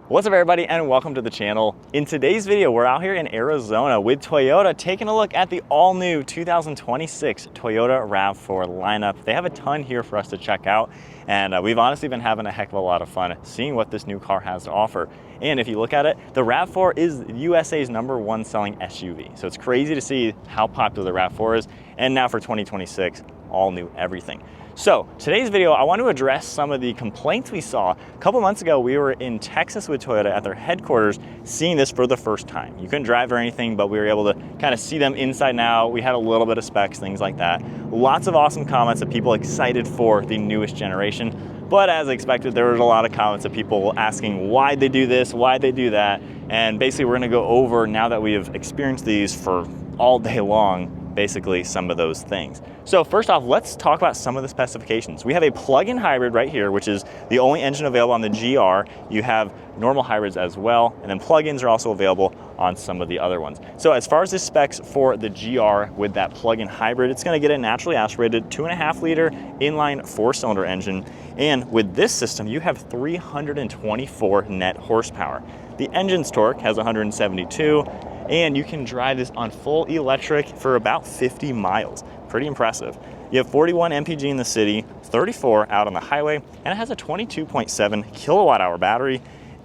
What's up everybody and welcome to the channel. In today's video, we're out here in Arizona with Toyota taking a look at the all-new 2026 Toyota Rav4 lineup. They have a ton here for us to check out, and we've honestly been having a heck of a lot of fun seeing what this new car has to offer. And if you look at it, the Rav4 is USA's #1 selling SUV. So it's crazy to see how popular the Rav4 is. And now for 2026, all new everything. So today's video, I want to address some of the complaints we saw. A couple months ago, we were in Texas with Toyota at their headquarters, seeing this for the first time. You couldn't drive or anything, but we were able to kind of see them inside and out. We had a little bit of specs, things like that. Lots of awesome comments of people excited for the newest generation. But as expected, there was a lot of comments of people asking why they do this, why they do that. And basically we're gonna go over, now that we have experienced these for all day long, basically some of those things. So first off, let's talk about some of the specifications. We have a plug-in hybrid right here, which is the only engine available on the GR. You have normal hybrids as well, and then plug-ins are also available on some of the other ones. So as far as the specs for the GR with that plug-in hybrid, it's gonna get a naturally aspirated 2.5 liter inline 4-cylinder engine. And with this system, you have 324 net horsepower. The engine's torque has 172, and you can drive this on full electric for about 50 miles. Pretty impressive. You have 41 mpg in the city, 34 out on the highway, and it has a 22.7 kilowatt hour battery.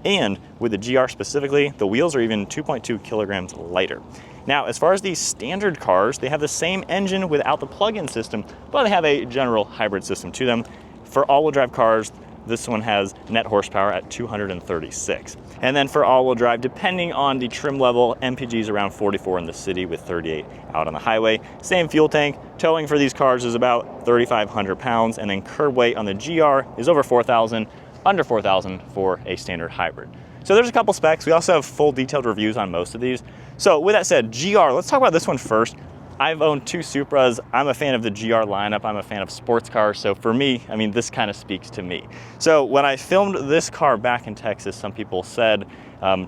And with the GR specifically, the wheels are even 2.2 kilograms lighter. Now, as far as these standard cars, they have the same engine without the plug-in system, but they have a general hybrid system to them. For all-wheel drive cars, this one has net horsepower at 236. And then for all-wheel drive, depending on the trim level, MPG is around 44 in the city with 38 out on the highway. Same fuel tank. Towing for these cars is about 3,500 pounds, and then curb weight on the GR is over 4,000, under 4,000 for a standard hybrid. So there's a couple specs. We also have full detailed reviews on most of these. So with that said, GR, let's talk about this one first. I've owned 2 Supras. I'm a fan of the GR lineup. I'm a fan of sports cars. So for me, I mean, this kind of speaks to me. So when I filmed this car back in Texas, some people said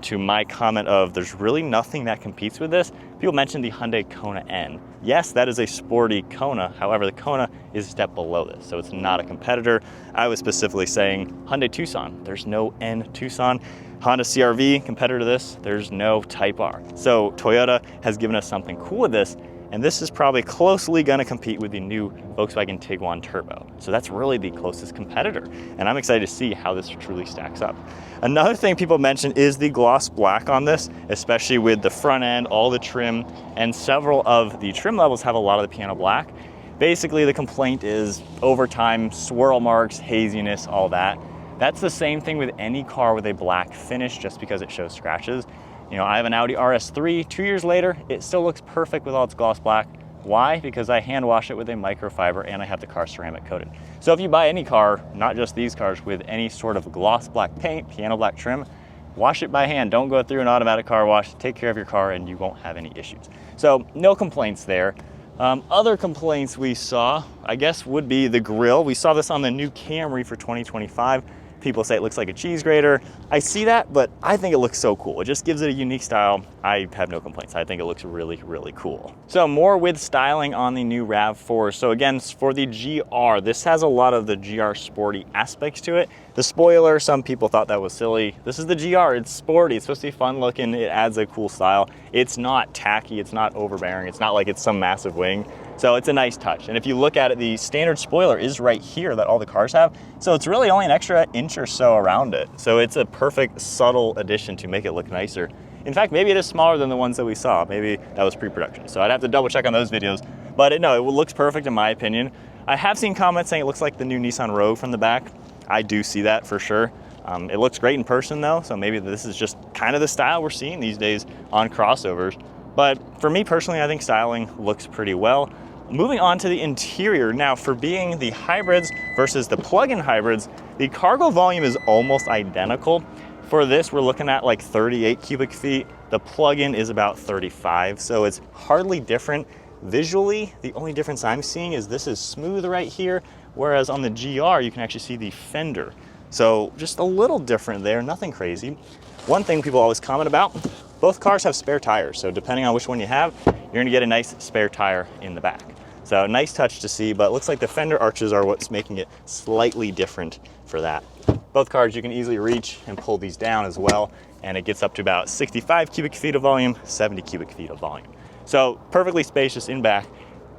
to my comment of there's really nothing that competes with this. People mentioned the Hyundai Kona N. Yes, that is a sporty Kona. However, the Kona is a step below this. So it's not a competitor. I was specifically saying Hyundai Tucson. There's no N Tucson. Honda CR-V, competitor to this, there's no Type R. So Toyota has given us something cool with this. And this is probably closely gonna compete with the new Volkswagen Tiguan Turbo. So that's really the closest competitor. And I'm excited to see how this truly stacks up. Another thing people mentioned is the gloss black on this, especially with the front end, all the trim, and several of the trim levels have a lot of the piano black. Basically, the complaint is over time, swirl marks, haziness, all that. That's the same thing with any car with a black finish, just because it shows scratches. You know, I have an Audi RS3, 2 years later, it still looks perfect with all its gloss black. Why? Because I hand wash it with a microfiber and I have the car ceramic coated. So if you buy any car, not just these cars, with any sort of gloss black paint, piano black trim, wash it by hand. Don't go through an automatic car wash. Take care of your car and you won't have any issues. So no complaints there. Other complaints we saw, I guess, would be the grille. We saw this on the new Camry for 2025. People say it looks like a cheese grater. I see that, but I think it looks so cool. It just gives it a unique style. I have no complaints. I think it looks really, really cool. So more with styling on the new RAV4. So again, for the GR, this has a lot of the GR sporty aspects to it. The spoiler, some people thought that was silly. This is the GR, it's sporty. It's supposed to be fun looking. It adds a cool style. It's not tacky, it's not overbearing. It's not like it's some massive wing. So it's a nice touch. And if you look at it, the standard spoiler is right here that all the cars have. So it's really only an extra inch or so around it. So it's a perfect subtle addition to make it look nicer. In fact, maybe it is smaller than the ones that we saw. Maybe that was pre-production. So I'd have to double check on those videos. But no, it looks perfect in my opinion. I have seen comments saying it looks like the new Nissan Rogue from the back. I do see that for sure. It looks great in person though. So maybe this is just kind of the style we're seeing these days on crossovers. But for me personally, I think styling looks pretty well. Moving on to the interior. Now, for being the hybrids versus the plug-in hybrids, the cargo volume is almost identical. For this, we're looking at like 38 cubic feet. The plug-in is about 35, so it's hardly different. Visually, the only difference I'm seeing is this is smooth right here, whereas on the GR, you can actually see the fender. So just a little different there, nothing crazy. One thing people always comment about, both cars have spare tires, so depending on which one you have, you're gonna get a nice spare tire in the back. So nice touch to see, but it looks like the fender arches are what's making it slightly different for that. Both cars you can easily reach and pull these down as well, and it gets up to about 65 cubic feet of volume, 70 cubic feet of volume. So perfectly spacious in back.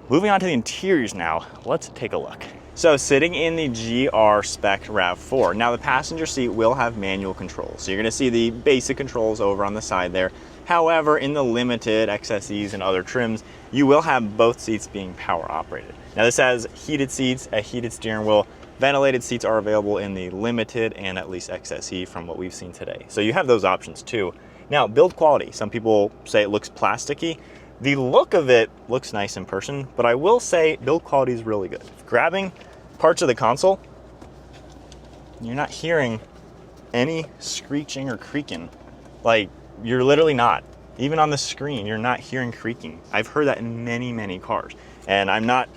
Moving on to the interiors now, let's take a look. So sitting in the GR spec RAV4, now the passenger seat will have manual controls. So you're gonna see the basic controls over on the side there. However, in the limited XSEs and other trims, you will have both seats being power operated. Now this has heated seats, a heated steering wheel. Ventilated seats are available in the limited and at least XSE from what we've seen today. So you have those options too. Now build quality, some people say it looks plasticky. The look of it looks nice in person, but I will say build quality is really good. Grabbing parts of the console, you're not hearing any screeching or creaking. Like, you're literally not. Even on the screen, you're not hearing creaking. I've heard that in many, many cars, and I'm not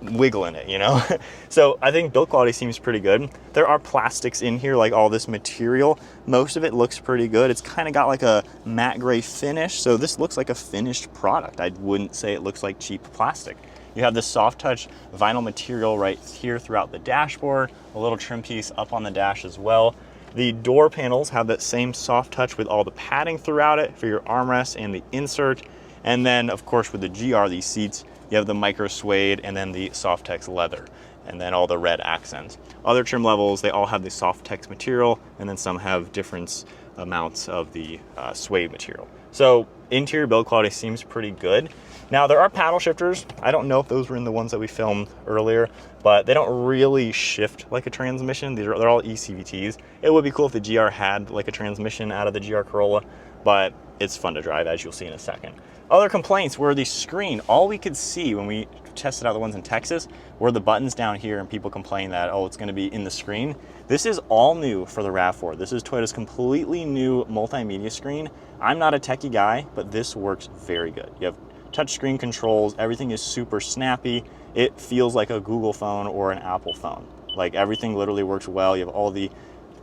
wiggling it, you know? So I think build quality seems pretty good. There are plastics in here, like all this material. Most of it looks pretty good. It's kind of got like a matte gray finish, so this looks like a finished product. I wouldn't say it looks like cheap plastic. You have this soft touch vinyl material right here throughout the dashboard, a little trim piece up on the dash as well. The door panels have that same soft touch with all the padding throughout it for your armrest and the insert. And then of course with the GR, these seats, you have the micro suede and then the Softex leather, and then all the red accents. Other trim levels, they all have the Softex material, and then some have different amounts of the suede material. So interior build quality seems pretty good. Now there are paddle shifters. I don't know if those were in the ones that we filmed earlier, but they don't really shift like a transmission. They're all ECVTs. It would be cool if the GR had like a transmission out of the GR Corolla, but it's fun to drive, as you'll see in a second. Other complaints were the screen. All we could see when we tested out the ones in Texas were the buttons down here, and people complain that, oh, it's gonna be in the screen. This is all new for the RAV4. This is Toyota's completely new multimedia screen. I'm not a techie guy, but this works very good. You have touchscreen controls, everything is super snappy. It feels like a Google phone or an Apple phone. Like everything literally works well. You have all the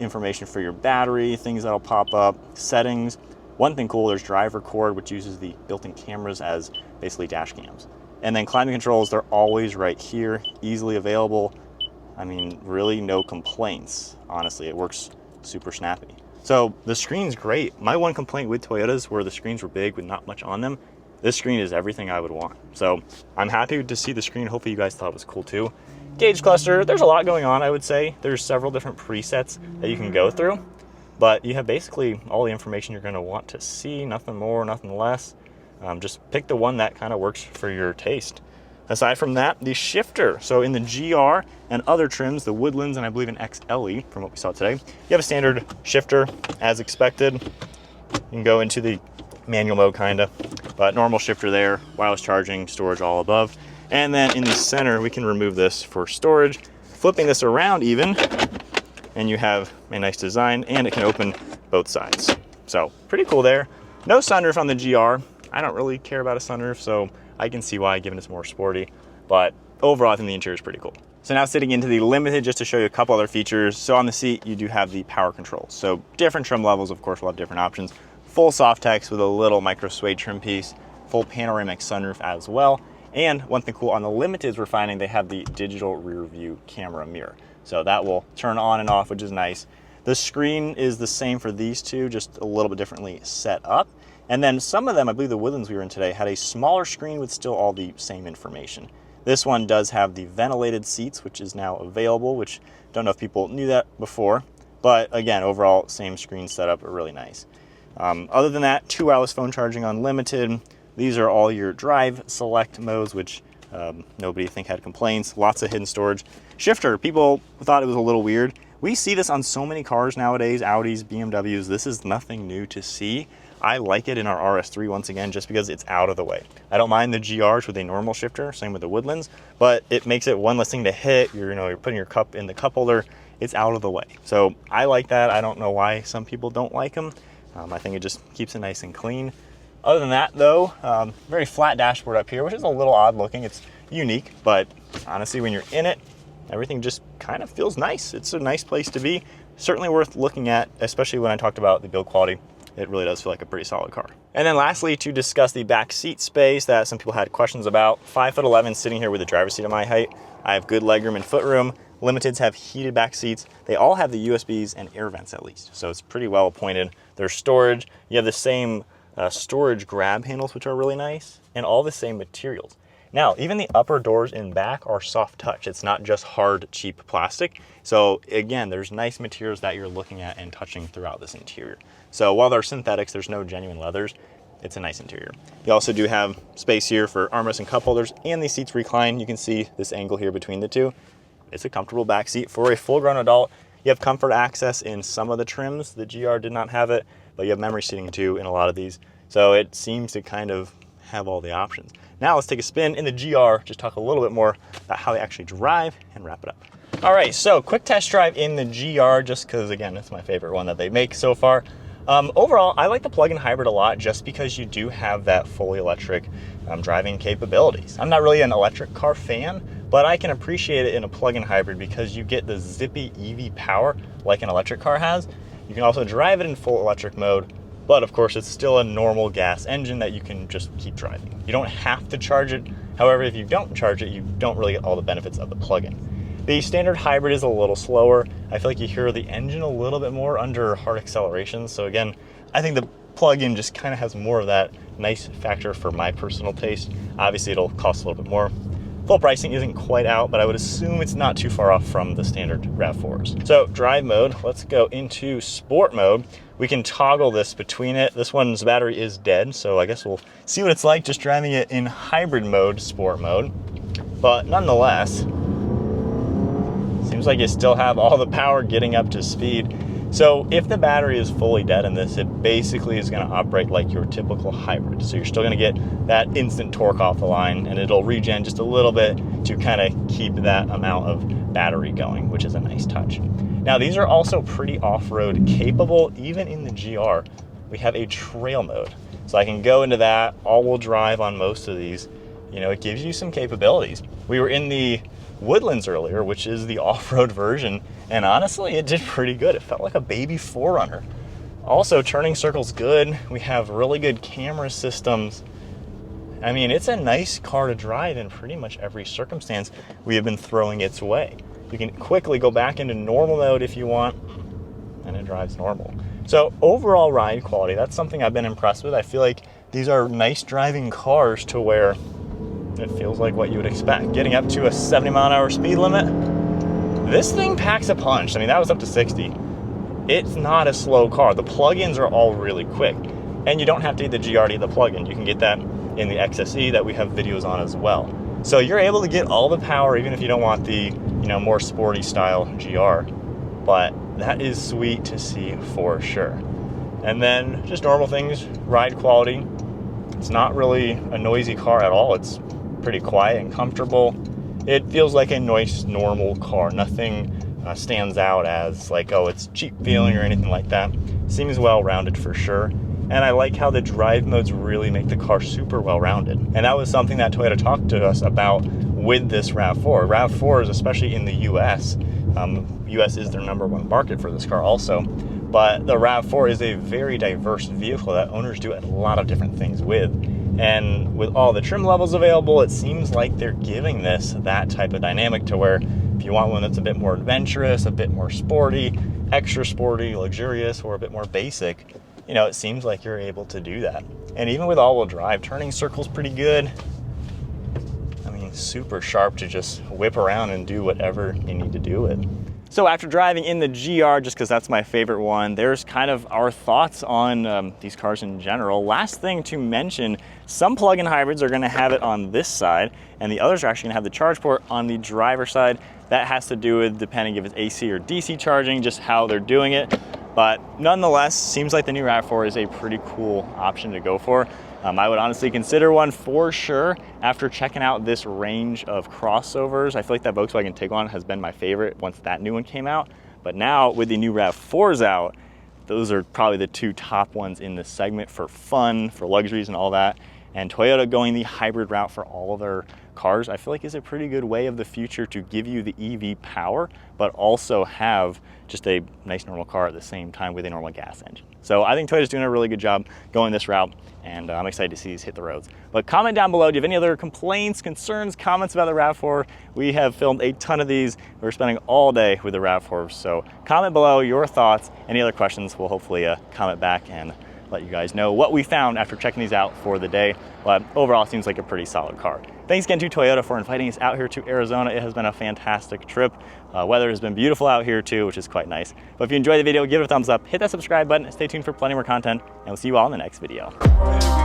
information for your battery, things that'll pop up, settings. One thing cool, there's drive record, which uses the built-in cameras as basically dash cams. And then climate controls, they're always right here, easily available. I mean, really no complaints. Honestly, it works super snappy. So the screen's great. My one complaint with Toyotas were the screens were big with not much on them. This screen is everything I would want. So I'm happy to see the screen. Hopefully you guys thought it was cool too. Gauge cluster, there's a lot going on, I would say. There's several different presets that you can go through, but you have basically all the information you're gonna want to see, nothing more, nothing less. Just pick the one that kind of works for your taste. Aside from that, the shifter. So in the GR and other trims, the Woodlands and I believe an XLE from what we saw today, you have a standard shifter as expected. You can go into the manual mode kinda, but normal shifter there, wireless charging, storage all above. And then in the center, we can remove this for storage. Flipping this around even, and you have a nice design, and it can open both sides. So pretty cool there. No sunroof on the GR. I don't really care about a sunroof, so I can see why, given it's more sporty, but overall I think the interior is pretty cool. So now sitting into the Limited, just to show you a couple other features. So on the seat, you do have the power controls. So different trim levels, of course, will have different options. Full Softex with a little micro suede trim piece, full panoramic sunroof as well. And one thing cool on the Limiteds, we're finding they have the digital rear view camera mirror. So that will turn on and off, which is nice. The screen is the same for these two, just a little bit differently set up. And then some of them, I believe the Woodlands we were in today, had a smaller screen with still all the same information. This one does have the ventilated seats, which is now available, which don't know if people knew that before. But again, overall, same screen setup, really nice. Other than that, 2 wireless phone charging unlimited. These are all your drive select modes, which nobody I think had complaints. Lots of hidden storage. Shifter, people thought it was a little weird. We see this on so many cars nowadays, Audis, BMWs. This is nothing new to see. I like it in our RS3 once again, just because it's out of the way. I don't mind the GRs with a normal shifter, same with the Woodlands, but it makes it one less thing to hit. You're putting your cup in the cup holder. It's out of the way. So I like that. I don't know why some people don't like them. I think it just keeps it nice and clean. Other than that though, very flat dashboard up here, which is a little odd looking. It's unique, but honestly, when you're in it, everything just kind of feels nice. It's a nice place to be. Certainly worth looking at, especially when I talked about the build quality. It really does feel like a pretty solid car. And then lastly, to discuss the back seat space that some people had questions about. 5'11", sitting here with the driver's seat at my height. I have good legroom and footroom. Limiteds have heated back seats. They all have the USBs and air vents at least, so it's pretty well appointed. There's storage. You have the same storage grab handles, which are really nice, and all the same materials. Now, even the upper doors in back are soft touch. It's not just hard, cheap plastic. So again, there's nice materials that you're looking at and touching throughout this interior. So while they're synthetics, there's no genuine leathers. It's a nice interior. You also do have space here for armrests and cup holders, and these seats recline. You can see this angle here between the two. It's a comfortable back seat for a full-grown adult. You have comfort access in some of the trims. The GR did not have it, but you have memory seating too in a lot of these. So it seems to kind of have all the options. Now let's take a spin in the GR, just talk a little bit more about how they actually drive and wrap it up. All right, so quick test drive in the GR, just because again, it's my favorite one that they make so far. Overall, I like the plug-in hybrid a lot just because you do have that fully electric driving capabilities. I'm not really an electric car fan, but I can appreciate it in a plug-in hybrid because you get the zippy EV power like an electric car has. You can also drive it in full electric mode, but of course it's still a normal gas engine that you can just keep driving. You don't have to charge it. However, if you don't charge it, you don't really get all the benefits of the plug-in. The standard hybrid is a little slower. I feel like you hear the engine a little bit more under hard acceleration. So again, I think the plug-in just kind of has more of that nice factor for my personal taste. Obviously it'll cost a little bit more. Full pricing isn't quite out, but I would assume it's not too far off from the standard RAV4s. So drive mode, let's go into sport mode. We can toggle this between it. This one's battery is dead, so I guess we'll see what it's like just driving it in hybrid mode, sport mode. But nonetheless, seems like you still have all the power getting up to speed. So if the battery is fully dead in this, it basically is going to operate like your typical hybrid. So you're still going to get that instant torque off the line, and it'll regen just a little bit to kind of keep that amount of battery going, which is a nice touch. Now these are also pretty off-road capable. Even in the GR, we have a trail mode. So I can go into that, all-wheel drive on most of these. You know, it gives you some capabilities. We were in the Woodlands earlier, which is the off-road version, and honestly it did pretty good. It felt like a baby 4Runner. Also, turning circle's good. We have really good camera systems. I mean, it's a nice car to drive in pretty much every circumstance we have been throwing its way. You can quickly go back into normal mode if you want, and it drives normal. So overall ride quality, that's something I've been impressed with. I feel like these are nice driving cars to where it feels like what you would expect. Getting up to a 70-mile-an-hour speed limit, this thing packs a punch. I mean, that was up to 60. It's not a slow car. The plug-ins are all really quick, and you don't have to get the GR to get the plug-in. You can get that in the XSE that we have videos on as well. So you're able to get all the power even if you don't want the, more sporty style GR. But that is sweet to see for sure. And then just normal things, ride quality. It's not really a noisy car at all. It's pretty quiet and comfortable. It feels like a nice, normal car. Nothing stands out as like, oh, it's cheap feeling or anything like that. Seems well-rounded for sure. And I like how the drive modes really make the car super well-rounded. And that was something that Toyota talked to us about with this RAV4. RAV4s, especially in the US, US is their #1 market for this car also, but the RAV4 is a very diverse vehicle that owners do a lot of different things with. And with all the trim levels available, it seems like they're giving this that type of dynamic to where if you want one that's a bit more adventurous, a bit more sporty, extra sporty, luxurious, or a bit more basic, it seems like you're able to do that. And even with all-wheel drive, turning circle's pretty good. I mean, super sharp to just whip around and do whatever you need to do with. So after driving in the GR, just because that's my favorite one, there's kind of our thoughts on these cars in general. Last thing to mention, some plug-in hybrids are going to have it on this side, and the others are actually going to have the charge port on the driver's side. That has to do with, depending if it's AC or DC charging, just how they're doing it. But nonetheless, seems like the new RAV4 is a pretty cool option to go for. I would honestly consider one for sure after checking out this range of crossovers. I feel like that Volkswagen Tiguan has been my favorite once that new one came out. But now with the new RAV4s out, those are probably the two top ones in this segment for fun, for luxuries and all that. And Toyota going the hybrid route for all of their cars, I feel like is a pretty good way of the future to give you the EV power, but also have just a nice normal car at the same time with a normal gas engine. So I think Toyota's doing a really good job going this route, and I'm excited to see these hit the roads. But comment down below, do you have any other complaints, concerns, comments about the RAV4? We have filmed a ton of these. We're spending all day with the RAV4, so comment below your thoughts. Any other questions, we'll hopefully comment back and let you guys know what we found after checking these out for the day. But overall, it seems like a pretty solid car. Thanks again to Toyota for inviting us out here to Arizona. It has been a fantastic trip. Weather has been beautiful out here too, which is quite nice. But if you enjoyed the video, give it a thumbs up, hit that subscribe button, stay tuned for plenty more content, and we'll see you all in the next video.